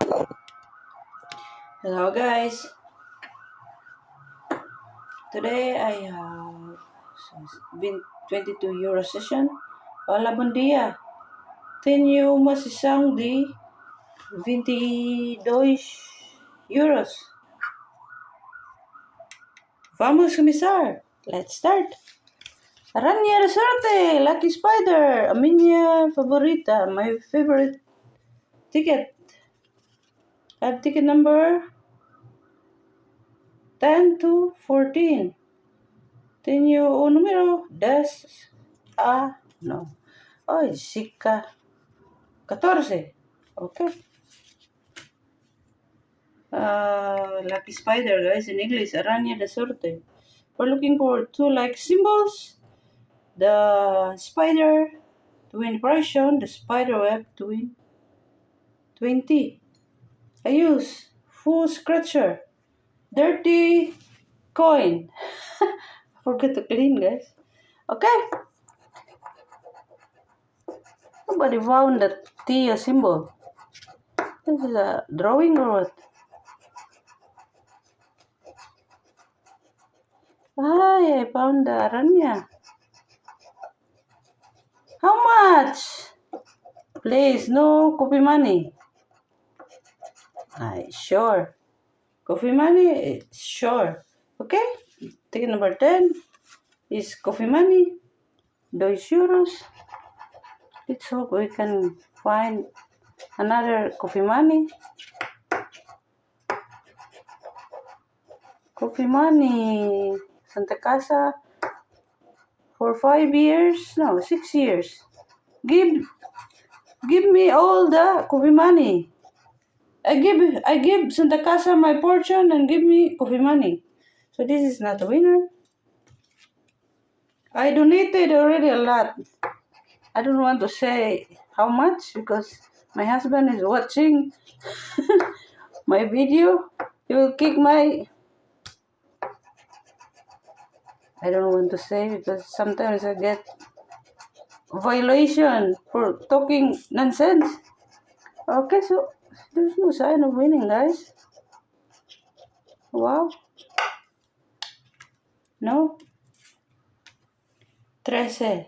Hello guys. Today I have been 22 euro session. Hola, bom dia. Tenho uma sessão de 22 euros. Vamos começar. Let's start. Aranya da sorte, Lucky Spider, a minha favorita, my favorite ticket. I have ticket number 10 to 14. Tenho o número 10. No. Ay, chica. 14. Okay. Lucky Spider, guys, in English, Aranya de Sorte. We're looking for two like symbols. The spider to win operation, the spider web to win 20. I use full scratcher. Dirty coin. Forget to clean, guys. Okay. Nobody found that T symbol. This is a drawing or what? I found the Aranya. How much? Please, no coffee money. Sure. Coffee money? Sure. Okay. Ticket number 10 is coffee money. 2 euros. Let's hope we can find another coffee money. Coffee money. Santa Casa for 5 years? No, 6 years. Give me all the coffee money. I give Santa Casa my portion and give me coffee money. So this is not a winner. I donated already a lot. I don't want to say how much because my husband is watching my video. He will kick my... I don't want to say because sometimes I get violation for talking nonsense. Okay, so there's no sign of winning, guys. Wow. No. 13.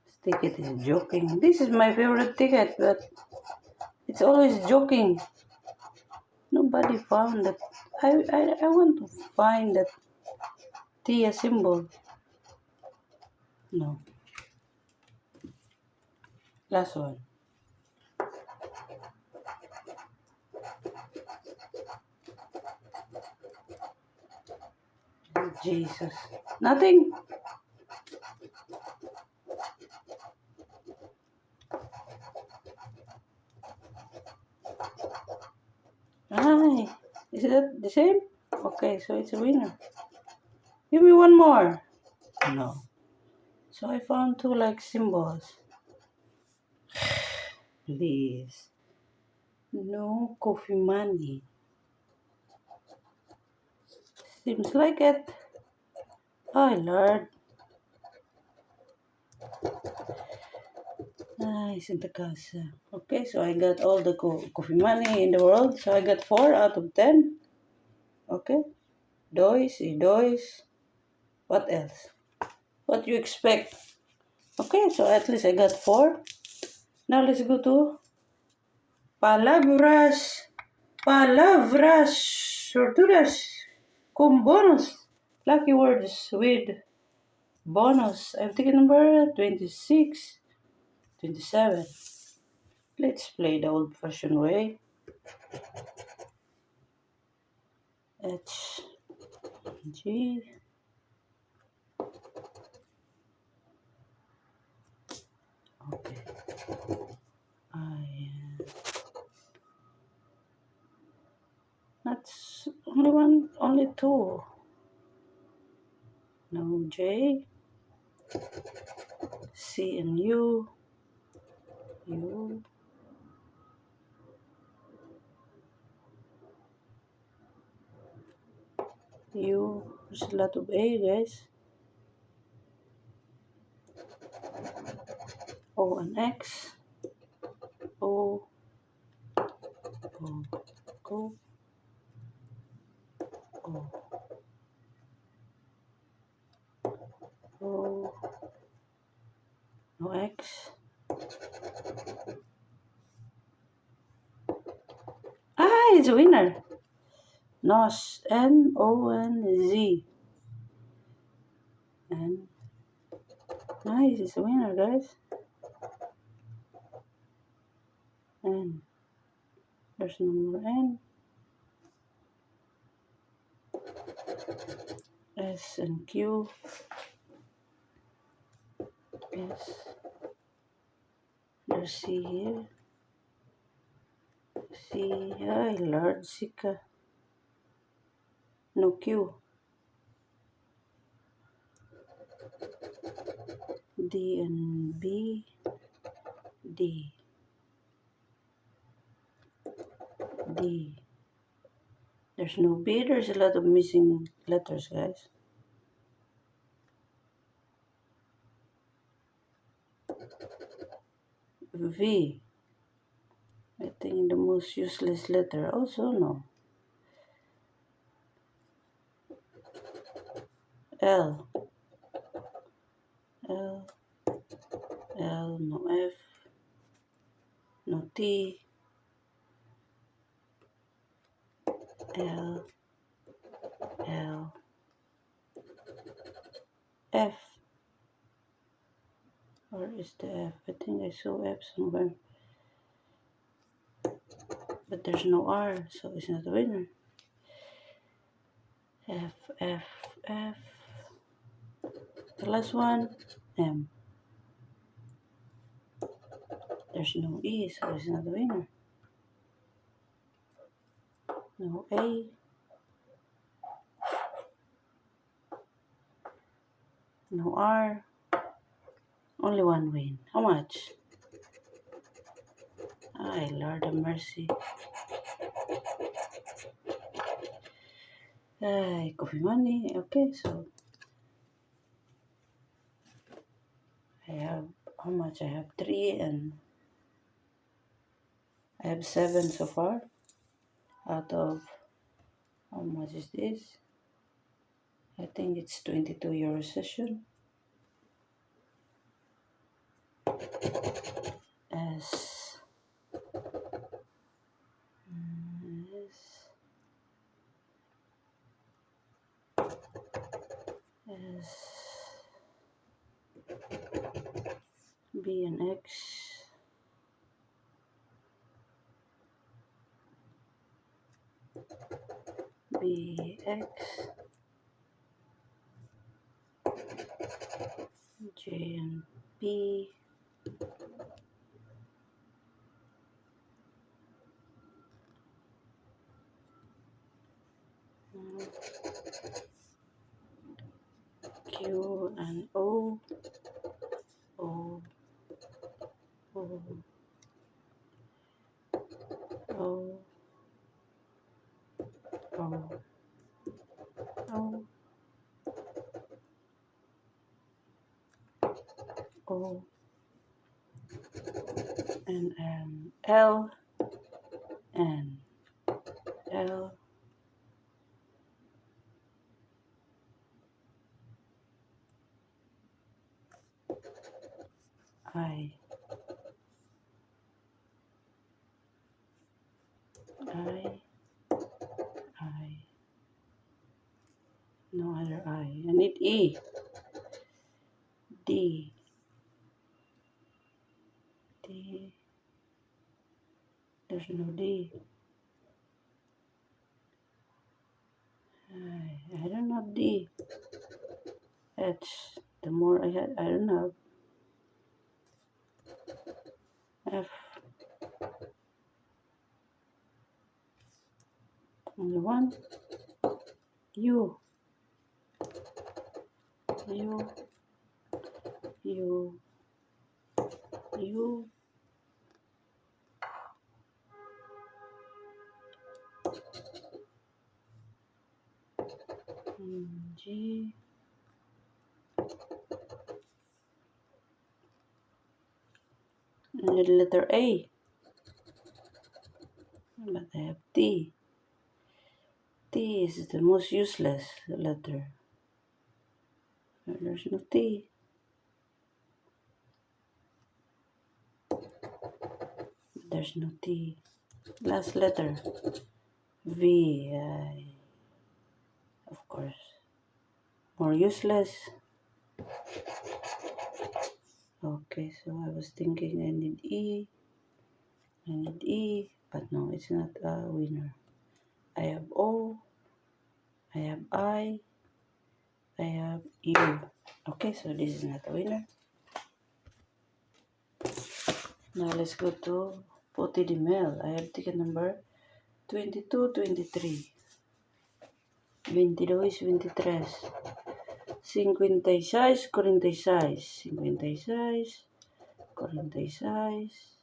This ticket is joking. This is my favorite ticket, but it's always joking. Nobody found that. I want to find that Tia symbol. No. Last one. Jesus. Nothing. Ay, is that the same? Okay, so it's a winner. Give me one more. No. So I found two like symbols. Please. No coffee money. Seems like it. Oh Lord. Santa Casa. Okay, so I got all the coffee money in the world. So I got 4 out of 10. Okay. Dois y dois. What else? What you expect? Okay, so at least I got 4. Now let's go to palabras. Palabras sortudas con bonus. Lucky words with bonus. I'm taking number 26, 27. Let's play the old-fashioned way. H, G. Okay. That's only one, only 2. Now J, C and U, U, U. There's a lot of A, guys. O and X. O, O, O, O, O, no X. Ah, it's a winner. NOS, N-O-N-Z. And nice, it's a winner, guys. And there's no more N. S and Q. S. There's C here. C. Ay, Lord, Sika. No Q. D and B. D. D. There's no B. There's a lot of missing letters, guys. V. I think the most useless letter. Also, no. L. L. L. No F. No T. L. L. F. Where is the F? I think I saw F somewhere. But there's no R, so it's not a winner. F, F, F. The last one, M. There's no E, so it's not a winner. No A. No R. Only one win. How much? Ay, Lord of mercy. Ay, coffee money. Okay, so I have, how much? I have 3 and I have 7 so far. Out of, how much is this? I think it's 22 euro session. S. S. S. B and X. B, X. J and P. Q and O. O. O. O. O. O. O. And L. And L. I. I. I. No other I. I need E. D. D. There's no D. I don't have D. H. The more I had, I don't have. F. Only one. U. U. U. U. G. I need letter A. But I have T. T is the most useless letter. There's no T. There's no T. Last letter. V. Of course. More useless. Okay, so I was thinking I need E. I need E. But no, it's not a winner. I have O. I have I have U. Okay, so this is not a winner. Now let's go to Poti de Mel. I have ticket number 22, 23. 22, 23. 56, 46. 56, 46.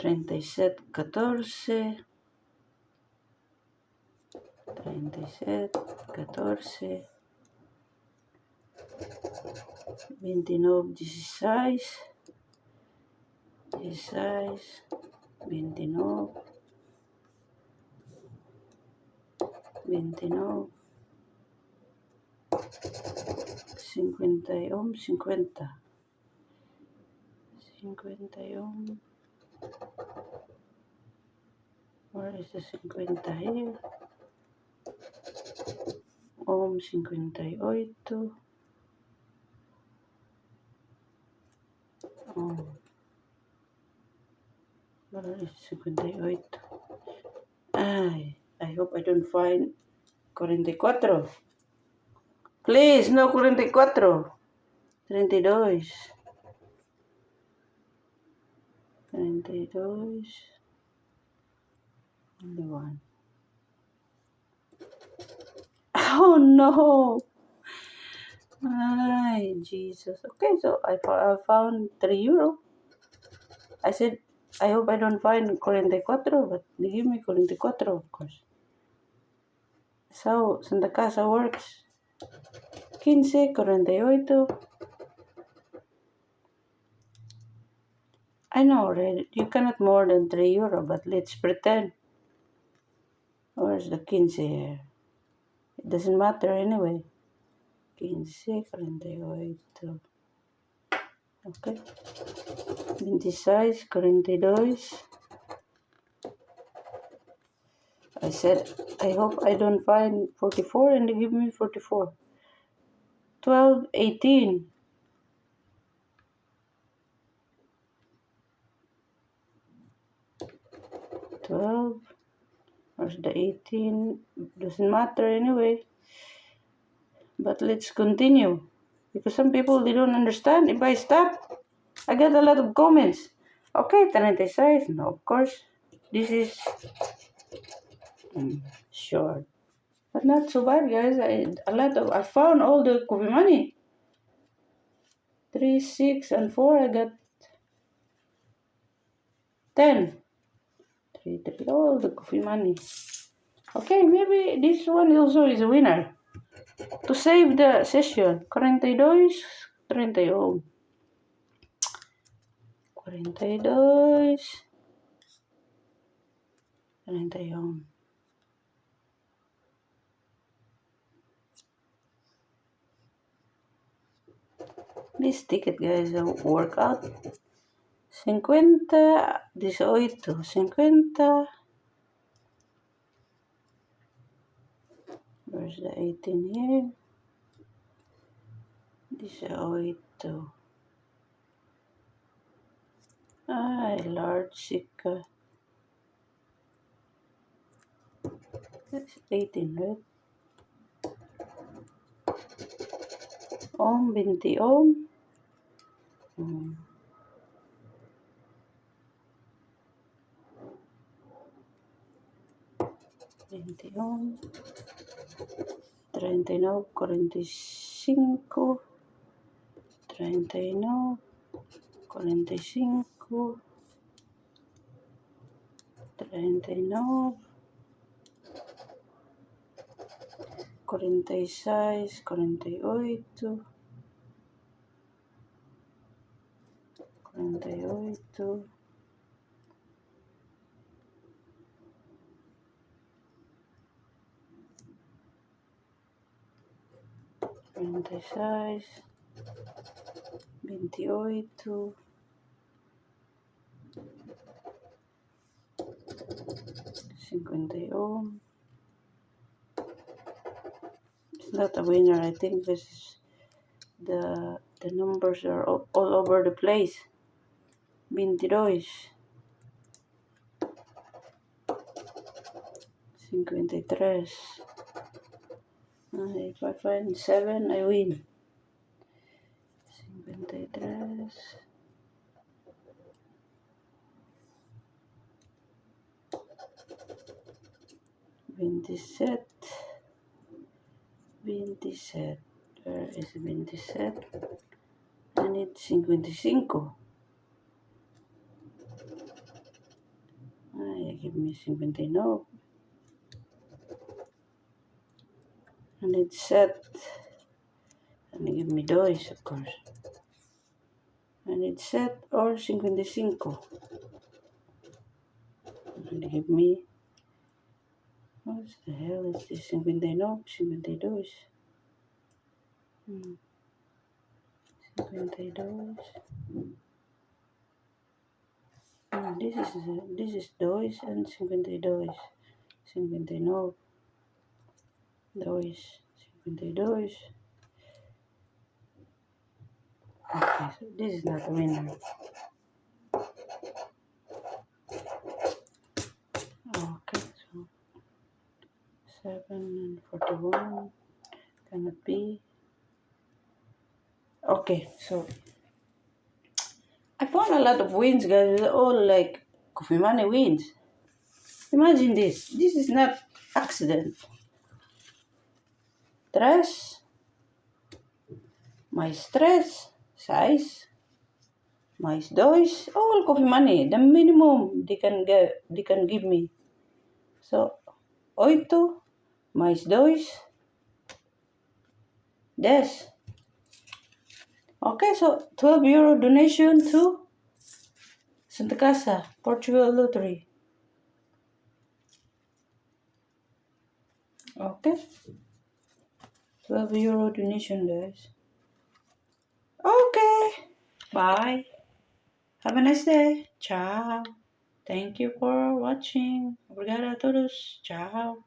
37, 14. 37, 14. 29, 16. 16, 29. 29. 51, 50. 51. Where is the 50 here? 58. Where is 58? I hope I don't find 44. Please, no 44. 32. 32. Only one. Oh no! Ay, Jesus. Okay, so I found €3. I said, I hope I don't find 44, but they give me 44, of course. So, Santa Casa works. 15, 48. I know, right? You cannot more than €3, but let's pretend. Where's the 15 here? It doesn't matter anyway. 15, 48. Okay. 26, 42. I said, I hope I don't find 44 and they give me 44. 12, 18. 12. Where's the 18? Doesn't matter anyway. But let's continue. Because some people, they don't understand. If I stop, I get a lot of comments. Okay, 36. No, of course. This is short. But not so bad, guys. I found all the coffee money. 3, 6, and 4. I got 10. 3, 3. All the coffee money. Okay, maybe this one also is a winner. To save the session. 42, 31. 42. 31. This ticket, guys, work out. 50, 18, 50. Where's the 18 here? 18. Ay, Lord, sika. That's 18, right? 20 ohm. 20 ohm. 39, 45. 39, 45. 39. 46, 48. 48, 26, 28, 51. It's not a winner. I think this is the numbers are all over the place. 22, 53. If I find 7, I win. 53, 27, 27. Where is 27? I need 55. Give me 59. I need set. And give me 2, of course. I need set or 55. And give me, what the hell is this? 59, 52. 52. This is 2 and 52. 59, 2, 52. Okay, so this is not a winner. Okay, so 7 and 41 cannot be. Okay, so I found a lot of wins, guys. All like Coffee Money wins. Imagine this. This is not accident. 3, mais 3, 6, mais 2. All Coffee Money. The minimum they can give me. So 8 mais 2, 10. Okay, so 12 euro donation to Santa Casa, Portugal Lottery. Okay. 12 euro donation, guys. Okay. Bye. Have a nice day. Ciao. Thank you for watching. Obrigada a todos. Ciao.